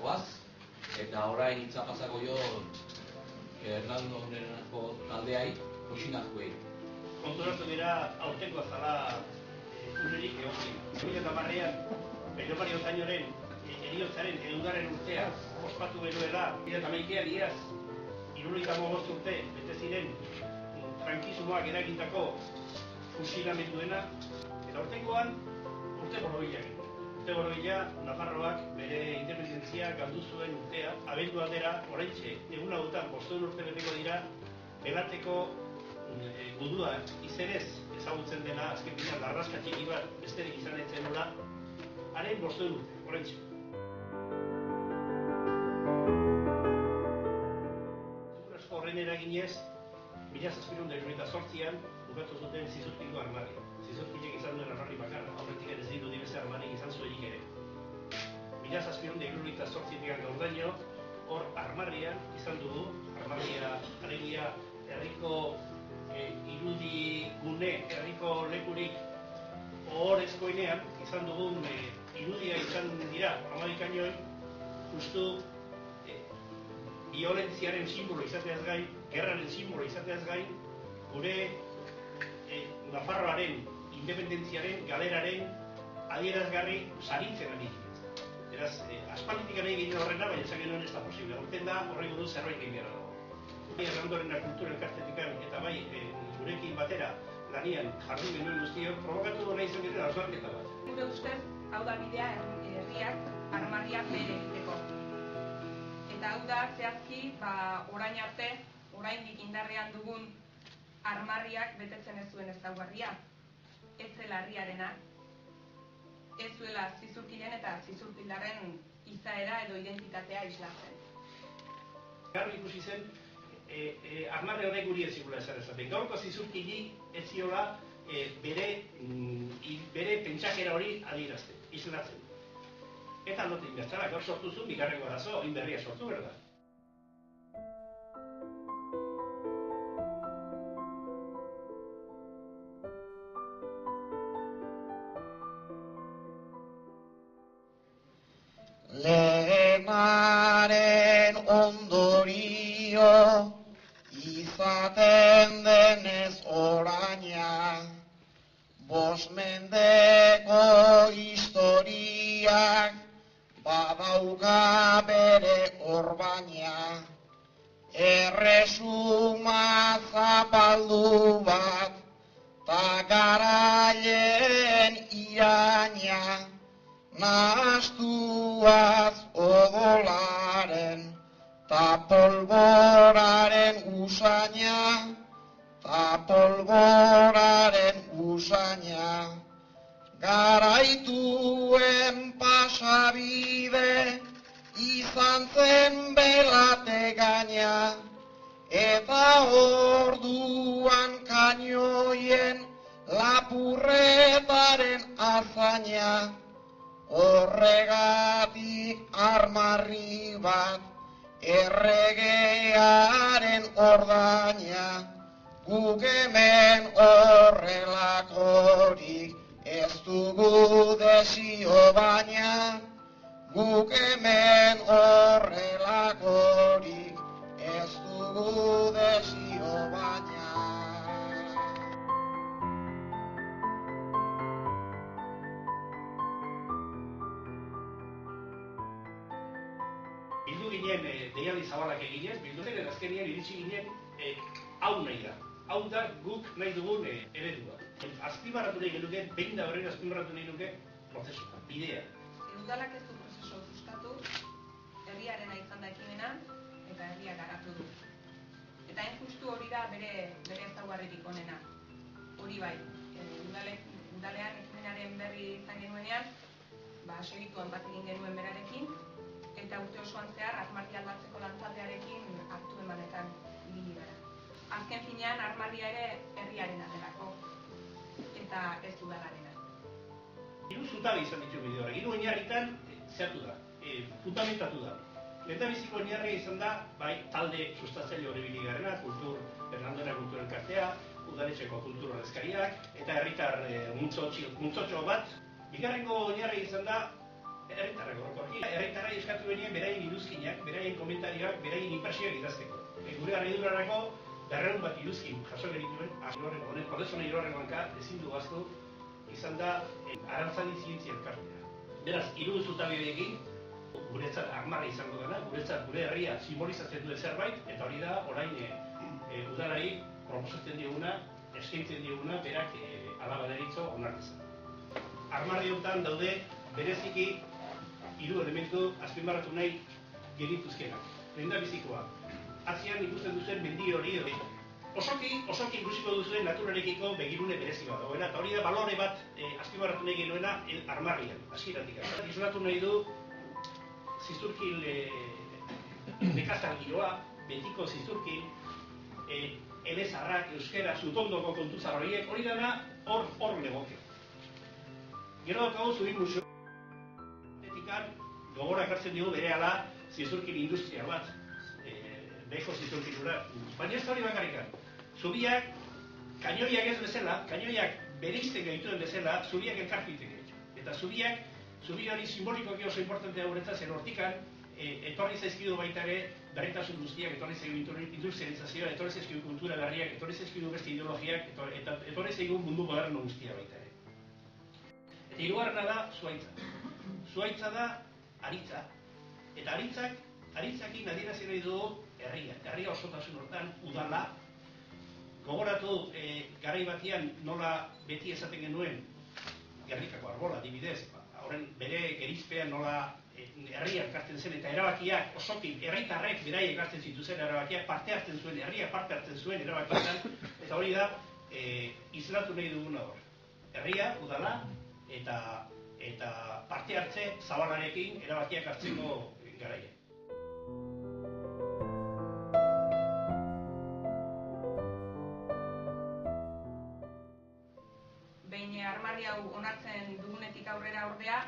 goaz, eta orain hitza pasako jo Hernandonenako taldeai, Josinazkoei. Konturatu dira aurtengo azala unerik egokin. 2010an, Benio Otañoren heriotzaren ehungarren urtea ospatu genuela, 2011an iaz 75 urte bete ziren frankismoak eragindako fusilamenduena, eta aurtengoan urte borobila genuen. Urte borobila, Nafarroak bere independentzia galdu zuen urtea, abendu aldera, oraintxe, egun hauetan 500 urte beteko dira, Belateko gudua izenez ezagutzen dena, azken bina, larraska txiki bat besterik izan etzen nola, haren 500 urte, oraintxe. Segurazko horren eraginez, 1798an bukatu zuten Zizurkileko armarria. Zizurkilek izan duen armarri bakarra, aurretik ez diru beste armarrik izan zuenik ere. 1798an gaurdaino, hor armarrian izan dugu, armarria alegia herriko irudi gune, herriko lekurik ohorezkoenean izan dugun irudia izan dira, Amerikanoi, justu violentziaren simbolo izateaz gain, gerraren simbolo izateaz gain, gure Nafarroaren, independentziaren, galeraren adierazgarri saritzen ari. Beraz, aspalditik nahi ginen horrena, baina esan genuen ez da posible. Horten da, horrei buruz zerbait egin behar dago. Hernandorena kultura elkartetikan eta bai gurekin batera lanian jardun genuen guztiok, provokatu nahi izan genuen hausnarketa bat. Gure ustez, hau da bidea herriak armarria bere egiteko. Eta hau da, zehazki, orain arte, oraindik indarrean dugun armarriak betetzen ez zuen ezaugarria. Ez zela herriarena, ez zuela Zizurkilen eta Zizurkildarren izaera edo identitatea islatzen. Garbi ikusi zen, armarri horrek guri ez zigula esan ezaten. Gaurko Zizurkili ez ziola bere pentsakera hori adierazten, islatzen. Eta aldatu inbertzara, gaur sortu zuen, bigarrengo arazo, oin berria sortu, berda? Lehenaren ondorio izaten denez oraina, 5 mendeko historiak badauka bere orbaina, erresuma zapaldu bat ta garaien iraina, nahastuaz odolaren ta polboraren usaina, garaituen pasabide izan zen Belate gaina, eta orduan kainoien lapurretaren azaina. Horregatik armarri bat erregearen ordaina, guk hemen horrelakorik ez dugu desio baina, guk hemen horrelakorik ez dugu desio baina. Bildu ginen, deialdi zabalak eginez, bilduren azkenian iritsi ginen, hau nahi da. Hau da guk nahi dugun eredua. Azpimarratu nahi genuke, behin da horren azpimarratu nahi nuke, prozesua, bidea. Udalak ez du prozesu sustatu, herriarena izan da ekimena, eta herriak garatu du. Eta hain justu hori da bere ezaugarririk onena. Hori bai, udalean ekimenaren berri izan genuenean, segituan bat egin genuen berarekin, eta urte osoan zehar armarria aldatzeko lantaldearekin hartu emanetan ibili gara. Azken finean armarria ere herriarena delako, eta ez udalarena. Hiru zutabe izan ditu bide horrek. Hiru oinarritan zehatu da, fundamentatu da. Lehendabiziko oinarria izan da, bai, talde sustatzaile horibili garena, Hernandorena kultura elkartea, udaletxeko kultur ordezkariak, eta herritar multzotxo bat. Bigarrengo oinarria izan da, herritarrak orokorki. Herritarrai eskatu benien beraien iruzkinak, beraien komentarioak, beraien inpresioak idazteko. Gure harridurarako 200 bat iruzkin jaso genituen, honen Kordezone Iruarrengoanka ezin du gaztu izan da Arantzadi Zientzia Elkartea. Beraz, hiru zutabe horiekin, guretzat armarra izango dena, guretzat gure herria simbolizatzen duen zerbait, eta hori da orain udalari proposatzen dioguna, eskaintzen dioguna, berak alaba deritzo onartzen. Armarri honetan daude bereziki 3 elementu azpimarratu nahi genituzkenak. Lehendabizikoa, atzean ikusten duzuen mendi hori osoki ikusiko duzuen naturarekiko begirune berezi bat dagoena, eta hori da balore bat azpimarratu nahi genuena armarrian, hasieratik. Isolatu nahi du zizurkil nekazargiroa, betiko zizurkil, elezarrak, euskera, zutondoko kontuzar horiek, hori dena hor legoke. Gero daukagu Zubin museo. Gogora ekartzen dugu berehala zizurkil industria bat, beheko zizurkilura. Baina ez da hori bakarrikan. Zubiak, kainoiak ez bezala, kainoiak bereizten gaituen bezala, zubiak elkartuitek gaitu. Eta zubi hori simbolikoki oso importantea guretzat, zen hortikan, etorri zaizkidu baita ere berritasun guztiak, etorri zaizkidu industrializazioa, etorri zaizkidu kultura berriak, etorri zaizkidu beste ideologiak, eta etorri zaizkidu mundu moderno guztia baita ere. Eta hirugarrena da zuhaitza. Zuhaitza da aritza. Eta aritzakin adierazi nahi dugu herria osotasun hortan, udala. Gogoratu garai batean nola beti esaten genuen Gernikako Arbola, adibidez, horren bere gerizpean nola herria elkartzen zen, eta erabakiak osoki herritarrek beraiek hartzen zituzen erabakiak, parte hartzen zuen, herria parte hartzen zuen erabakietan, eta hori da islatu nahi duguna hor. Herria, udala, eta parte hartze zabalarekin erabakiak hartzeko garaia. Behin armarri hau onartzen dugunetik aurrera ordea,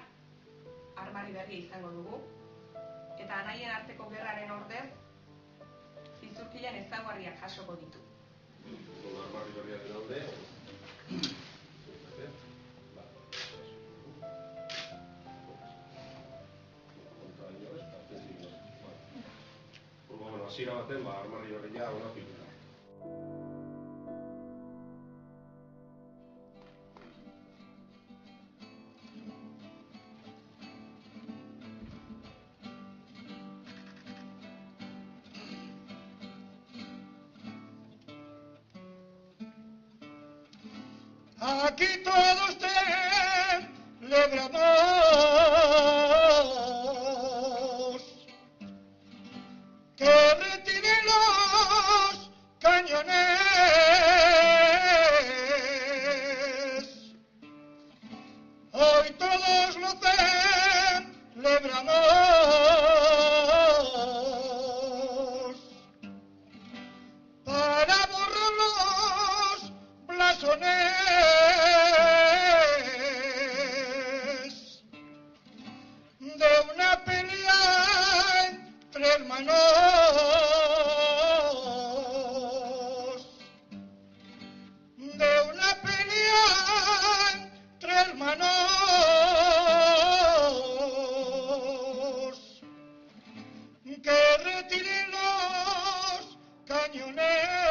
armarri berria izango dugu. Eta anaien arteko gerraren ordez, zizurkilen ezaugarriak jasoko ditu. Armarri berriaren alde. Hasiera baten, armarri berria onartu dira. Aquí todos celebramos que retiren los cañones. Hoy todos lo celebramos para borrar los blasones de una pelea entre hermanos, de una pelea entre hermanos, que retiren los cañones.